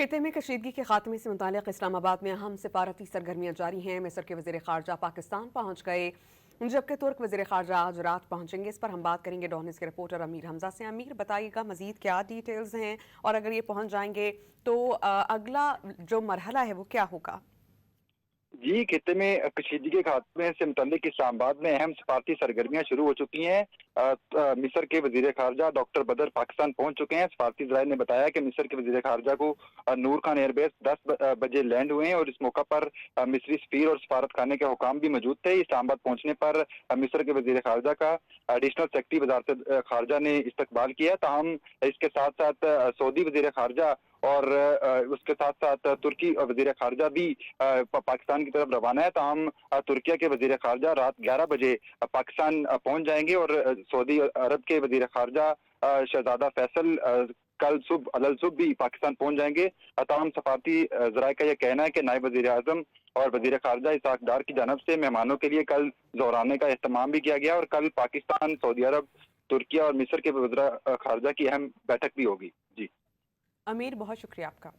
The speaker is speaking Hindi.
खित्ते में कशीदगी के खात्मे से मुतालिक इस्लामाबाद में अहम सिफारती सरगर्मियां जारी हैं। मिस्र के वज़ीर ख़ारजा पाकिस्तान पहुंच गए, जबकि तुर्क वज़ीर ख़ारजा आज रात पहुंचेंगे। इस पर हम बात करेंगे डॉनिस के रिपोर्टर अमीर हमजा से। अमीर, बताइएगा मज़ीद क्या डिटेल्स हैं, और अगर ये पहुंच जाएंगे तो अगला जो मरहला है वो क्या होगा? जी, खित्ते में कशीदगी के खात्मे से मुतल्लिक इस्लामाबाद में अहम सफारती सरगर्मियां शुरू हो चुकी हैं। मिस्र के वज़ीर ख़ारजा डॉक्टर बदर पाकिस्तान पहुंच चुके हैं। सफारती ज़राए ने बताया कि मिस्र के वज़ीर ख़ारजा को नूर खान एयरबेस 10 बजे लैंड हुए हैं और इस मौका पर मिस्री सफ़ीर और सफारत खाने के हुकाम भी मौजूद थे। इस्लामाबाद पहुंचने पर मिस्र के वज़ीर ख़ारजा का एडिशनल सेक्रेटरी वज़ारत ख़ारजा ने इस्तकबाल किया। ताहम इसके साथ साथ सऊदी वज़ीर ख़ारजा और उसके साथ साथ तुर्की वज़ीर ख़ारजा भी पाकिस्तान की तरफ रवाना है। ताहम तुर्किया के वज़ीर ख़ारजा रात 11 बजे पाकिस्तान पहुंच जाएंगे और सऊदी अरब के वज़ीर ख़ारजा शहजादा फैसल कल सुबह अलल सुबह भी पाकिस्तान पहुंच जाएंगे। तमाम सफारती ज़राए का यह कहना है कि नायब वज़ीर आज़म और वज़ीर ख़ारजा इसहाक़ डार की जानब से मेहमानों के लिए कल ज़ोराने का एहतमाम भी किया गया और कल पाकिस्तान, सऊदी अरब, तुर्किया और मिस्र के वज़ीर ख़ारजा की अहम बैठक भी होगी। जी अमीर, बहुत शुक्रिया आपका।